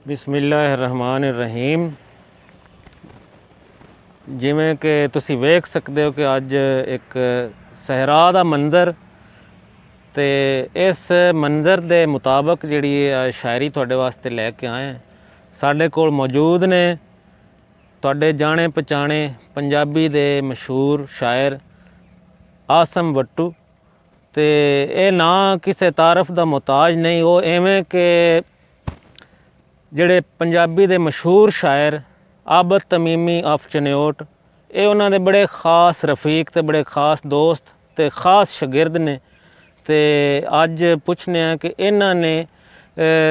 बिस्मिल्लाहिर्रहमानिर्रहीम। जिमें कि तुसी वेख सकते हो कि अज एक सहरा दा मंजर ते इस मंजर दे मुताबक जिहड़ी शायरी तुहाडे वास्ते लैके आए हैं। साडे कोल मौजूद ने तुहाडे जाने पहचाने पंजाबी दे मशहूर शायर आसम वट्टू। ते ये ना किसी तारफ दा मुताज नहीं, वो इवें कि ਜਿਹੜੇ पंजाबी ਦੇ मशहूर शायर आबद तमीमी ऑफ चन्योट, ये उन्होंने बड़े खास रफीक ते बड़े खास दोस्त ते खास शागिर्द ने। ते अज पुछने कि इन्हां ने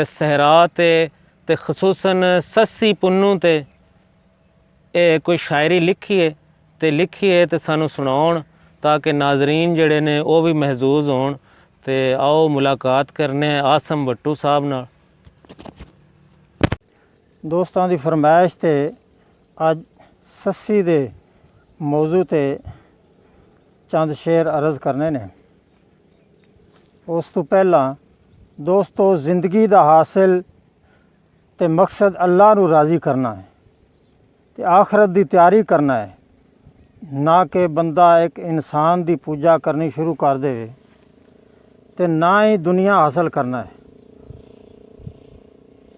सहरा ते खसूसन सस्सी पुन्नू ते कोई शायरी लिखी है ते सानू सुनाउण, ताकि नाजरीन जिहड़े ने वो भी महजूज होण। ते आओ मुलाकात करने आसम वट्टू साहब नाल। दोस्तों की फरमाइश ते अज सस्सी दे मौजू ते चंद शेर अर्ज करने ने। उस तो पहला दोस्तों, जिंदगी दा हासिल ते मकसद अल्लाह नू राज़ी करना है ते आखरत दी तैयारी करना है, ना कि बंदा एक इंसान दी पूजा करनी शुरू कर दे ते ना ही दुनिया हासिल करना है।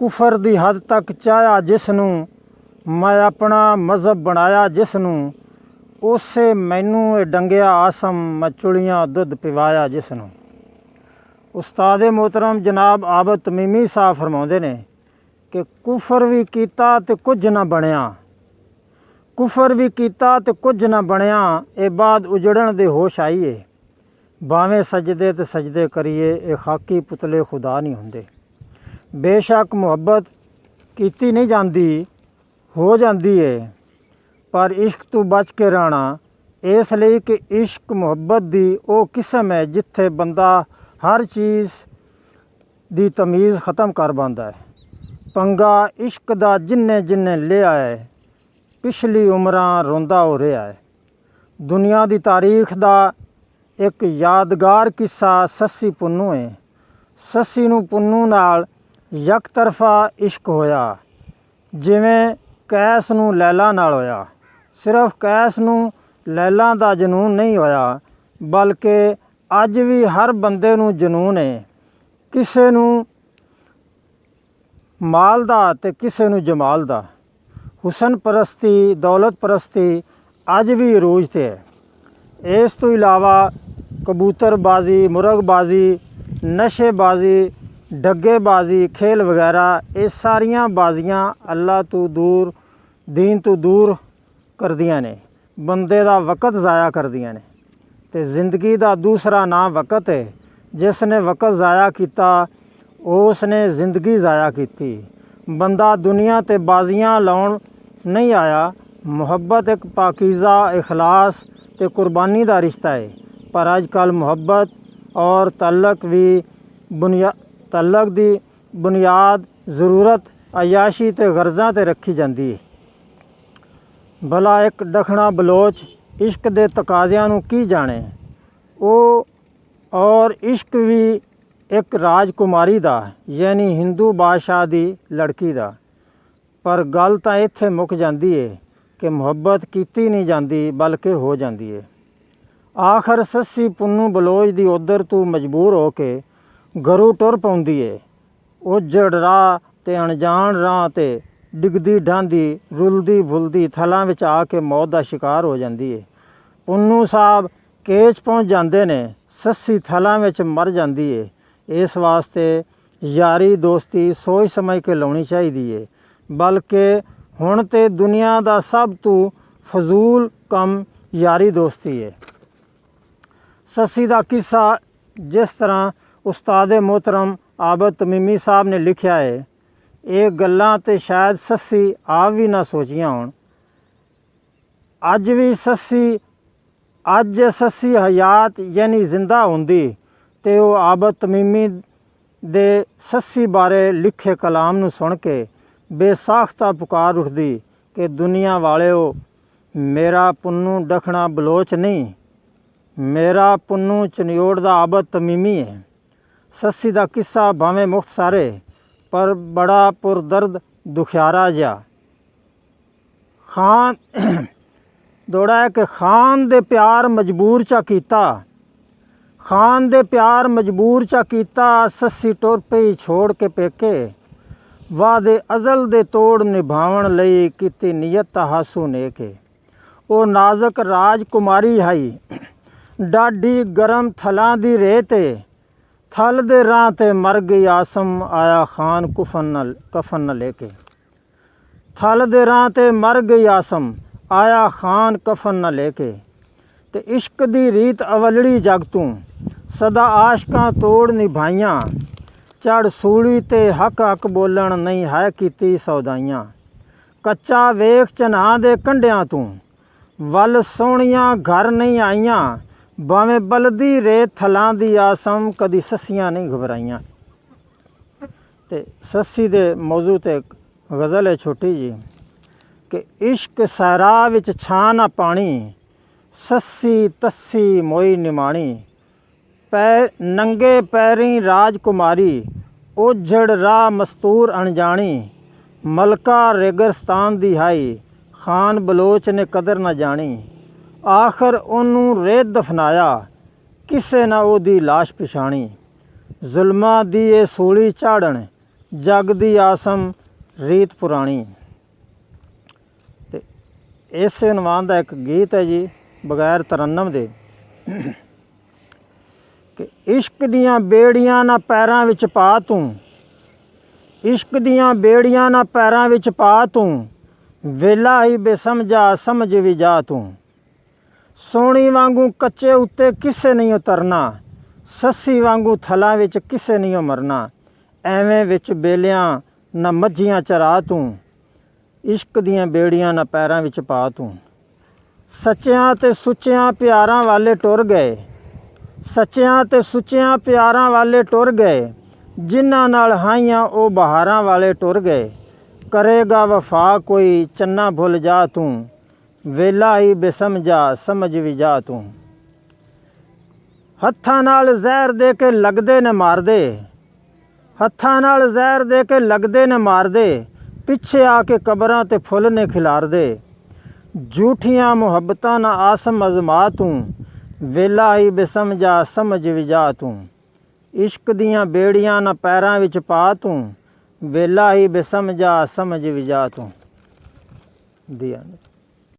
कुफर दी हद तक चाया जिसनू, मैं अपना मज़हब बनाया जिसनू, उसे मैनू डंगिया आसम मैं चुड़ियाँ दुध पिवाया जिसनू। उस्ताद मोहतरम जनाब आबद तमीमी साहब फरमाउंदे ने कि कुफर भी कीता ते कुछ ना बनिया, कुफर भी कीता ते कुछ ना बनिया, ए बाद उजड़न दे होश आईए, भावें सजदे ते सजदे करिए, ए खाकी पुतले खुदा नहीं हुंदे। बेशक मुहब्बत कीती नहीं जाती, हो जाती है, पर इश्क तो बच के रहना, इसलिए कि इश्क मुहब्बत दी वो किस्म है जिथे बंदा हर चीज़ दी तमीज़ ख़त्म कर पांदा है। पंगा इश्क दा जिन्ने जिन्ने लिया है, पिछली उम्रां रोंदा हो रहा है। दुनिया दी तारीख दा एक यादगार किस्सा सस्सी पुन्नू है। सस्सी नू पुन्नू नाल यक तरफा इश्क होया, जिवें कैस नू लैला नाल होया। सिर्फ कैस नू लैला दा जनून नहीं होया, बल्कि अज भी हर बंदे नू जनून है, किसे नू माल दा ते किसे नू जमाल दा। हुसन परस्ती, दौलत परस्ती अज भी अरूज ते है। इस तो इलावा कबूतरबाजी, मुर्गबाजी, नशेबाजी, डग्गेबाजी, खेल वगैरह, ये सारियां बाजियां अल्लाह तो दूर, दीन तो दूर करदियां ने, बंदे दा वक़्त ज़ाया करदियां ने। ते जिंदगी दा दूसरा नाम वक़्त है। जिसने वक़्त ज़ाया किया उसने जिंदगी ज़ाया की। बंदा दुनिया ते बाजियां लाउण नहीं आया। मुहब्बत एक पाकीज़ा इखलास ते कुर्बानी दा रिश्ता है, पर अजकल मुहब्बत और तल्लक दी बुनियाद ज़रूरत अयाशी ते गर्ज़ां ते रखी जाती है। भला एक दखना बलोच इश्क दे तकाज़ियां नू की जाने, ओ और इश्क भी एक राजकुमारी दा, यानी हिंदू बादशाह दी लड़की दा। पर गल तां इत्थे मुक जाती है कि मुहब्बत कीती नहीं जाती, बल्कि हो जाती है। आखिर सस्सी पुन्नू बलोच दी उधर तू मजबूर हो के घरों टुर पाउंदी है। उजड़ राह ते अणजान राह ते डिगदी ढांदी, रुलदी भुलदी थलां विच आके मौत दा शिकार हो जाती है। पुन्नू साहब केच पहुँच जाते ने, सस्सी थलां विच मर जाती है। इस वास्ते यारी दोस्ती सोच समझ के लाउणी चाहिदी है, बल्कि हुण ते दुनिया दा सब तो फजूल कम यारी दोस्ती है। सस्सी दा किस्सा जिस तरह उस्ताद मोहतरम आबद तमीमी साहब ने लिखा है, ये गल्लां ते शायद सस्सी आप भी ना सोचियां होण। अज सस्सी हयात यानी जिंदा होंदी ते वो आबद तमीमी दे सस्सी बारे लिखे कलाम नू सुन के बेसाख्ता पुकार उठदी कि दुनिया वालेओ, मेरा पुन्नू दखना बलोच नहीं, मेरा पुन्नू चन्योट दा आबद तमीमी है। सस्सी दा किस्सा भावें मुख्तसर है, ਪਰ ਬੜਾ ਪੁਰਦਰਦ ਦੁਖਿਆਰਾ ਜਿਹਾ। ਖਾਨ ਦੌੜਾ ਕਿ ਖਾਨ ਦੇ ਪਿਆਰ ਮਜਬੂਰ ਚਾ ਕੀਤਾ, ਖਾਨ ਦੇ ਪਿਆਰ ਮਜਬੂਰ ਚਾ ਕੀਤਾ। ਸੱਸੀ ਟੁਰ ਪਈ ਛੋੜ ਕੇ ਪੇਕੇ, ਵਾਦੇ ਅਜ਼ਲ ਦੇ ਤੋੜ ਨਿਭਾਵਣ ਲਈ ਕੀਤੀ ਨੀਅਤ ਹਾਸੂ ਨੇ ਕੇ। ਉਹ ਨਾਜ਼ਕ ਰਾਜਕੁਮਾਰੀ ਹਾਈ, ਡਾਢੀ ਗਰਮ ਥਲਾਂ ਦੀ ਰੇਤ, ਥਲ ਦੇ ਰਾਹ ਤੇ ਮਰ ਗਈ ਆਸਮ, ਆਇਆ ਖਾਨ ਕਫਨ न लेके। ਥਲ ਦੇ ਰਾਹ ਤੇ ਮਰ ਗਈ ਆਸਮ, ਆਇਆ ਖਾਨ ਕਫਨ न लेके। ਤੇ ਇਸ਼ਕ ਦੀ ਰੀਤ ਅਵਲੜੀ ਜਗ ਤੂੰ, ਸਦਾ ਆਸ਼ਕਾਂ ਤੋੜ ਨਿਭਾਈਆਂ। ਚੜ ਸੂਲੀ ਤੇ ਹੱਕ ਹੱਕ ਬੋਲਣ, ਨਹੀਂ ਹੈ ਕੀਤੀ ਸੌਦਾਈਆਂ। ਕੱਚਾ ਵੇਖ ਚਨਾ ਦੇ ਕੰਢਿਆਂ ਤੂੰ, ਵੱਲ ਸੋਹਣੀਆਂ ਘਰ ਨਹੀਂ ਆਈਆਂ। ਭਾਵੇਂ ਬਲਦੀ ਰੇਤ ਥਲਾਂ ਦੀ ਆਸਮ, ਕਦੀ ਸੱਸੀਆਂ ਨਹੀਂ ਘਬਰਾਈਆਂ। ਤੇ ਸੱਸੀ ਦੇ ਮੌਜੂ ਤੇ ਇੱਕ ਗਜ਼ਲ ਹੈ ਛੋਟੀ ਜੀ ਕਿ ਇਸ਼ਕ ਸਹਿਰਾ ਵਿੱਚ ਛਾਂ ਨਾ ਪਾਣੀ, ਸੱਸੀ ਤੱਸੀ ਮੋਈ ਨਿਮਾਣੀ। ਨੰਗੇ ਪੈਰੀਂ ਰਾਜਕੁਮਾਰੀ, ਉਜੜ ਰਾਹ ਮਸਤੂਰ ਅਣਜਾਣੀ। ਮਲਕਾ ਰੇਗਿਸਤਾਨ ਦੀ ਹਾਈ, ਖਾਨ ਬਲੋਚ ਨੇ ਕਦਰ ਨਾ ਜਾਣੀ। ਆਖਰ ਉਹਨੂੰ ਰੇਤ ਦਫਨਾਇਆ, ਕਿਸੇ ਨਾ ਉਹਦੀ ਲਾਸ਼ ਪਛਾਣੀ। ਜ਼ੁਲਮਾਂ ਦੀ ਇਹ ਸੂਲੀ ਝਾੜਨ, ਜਗ ਦੀ ਆਸਮ ਰੀਤ ਪੁਰਾਣੀ। ਤੇ ਇਸੇ ਉਨਵਾਨ ਦਾ ਇੱਕ ਗੀਤ ਹੈ ਜੀ ਬਗੈਰ ਤਰੰਨਮ ਦੇ ਕਿ ਇਸ਼ਕ ਦੀਆਂ ਬੇੜੀਆਂ ਨਾ ਪੈਰਾਂ ਵਿੱਚ ਪਾ ਤੂੰ, ਇਸ਼ਕ ਦੀਆਂ ਬੇੜੀਆਂ ਨਾ ਪੈਰਾਂ ਵਿੱਚ ਪਾ ਤੂੰ। ਵੇਲਾ ਹੀ ਬੇਸਮਝਾ ਸਮਝ ਵੀ ਜਾ ਤੂੰ। ਸੋਹਣੀ ਵਾਂਗੂ ਕੱਚੇ ਉੱਤੇ ਕਿਸੇ ਨਹੀਂ ਉਤਰਨਾ, ਸੱਸੀ ਵਾਂਗੂ ਥਲਾਂ ਵਿੱਚ ਕਿਸੇ ਨਹੀਂ ਮਰਨਾ। ਐਵੇਂ ਵਿੱਚ ਬੇਲਿਆਂ ਨਾ ਮੱਝੀਆਂ ਚਰਾ ਤੂੰ, ਇਸ਼ਕ ਦੀਆਂ ਬੇੜੀਆਂ ਨਾ ਪੈਰਾਂ ਵਿੱਚ ਪਾ ਤੂੰ। ਸੱਚਿਆਂ ਤੇ ਸੁੱਚਿਆਂ ਪਿਆਰਾਂ ਵਾਲੇ ਟੁਰ ਗਏ, ਸੱਚਿਆਂ ਤੇ ਸੁੱਚਿਆਂ ਪਿਆਰਾਂ ਵਾਲੇ ਟੁਰ ਗਏ। ਜਿਨ੍ਹਾਂ ਨਾਲ ਹਾਈਆਂ ਉਹ ਬਹਾਰਾਂ ਵਾਲੇ ਟੁਰ ਗਏ। ਕਰੇਗਾ ਵਫਾ ਕੋਈ ਚੰਨਾ ਭੁੱਲ ਜਾ ਤੂੰ, ਵੇਲਾ ਹੀ ਬੇਸਮਝਾ ਸਮਝ ਵੀ ਜਾ ਤੂੰ। ਹੱਥਾਂ ਨਾਲ ਜ਼ਹਿਰ ਦੇ ਕੇ ਲੱਗਦੇ ਨੇ ਮਾਰਦੇ, ਹੱਥਾਂ ਨਾਲ ਜ਼ਹਿਰ ਦੇ ਕੇ ਲੱਗਦੇ ਨੇ ਮਾਰਦੇ। ਪਿੱਛੇ ਆ ਕੇ ਕਬਰਾਂ ਤੇ ਫੁੱਲ ਨੇ ਖਿਲਾਰਦੇ। ਝੂਠੀਆਂ ਮੁਹੱਬਤਾਂ ਨਾ ਆਸਮ ਅਜ਼ਮਾ ਤੂੰ, ਵੇਲਾ ਹੀ ਬੇਸਮਝਾ ਸਮਝ ਵੀ ਜਾ ਤੂੰ। ਇਸ਼ਕ ਦੀਆਂ ਬੇੜੀਆਂ ਨਾ ਪੈਰਾਂ ਵਿੱਚ ਪਾ ਤੂੰ, ਵੇਲਾ ਹੀ ਬੇਸਮਝਾ ਸਮਝ ਵੀ ਜਾ ਤੂੰ। ਦਿਆ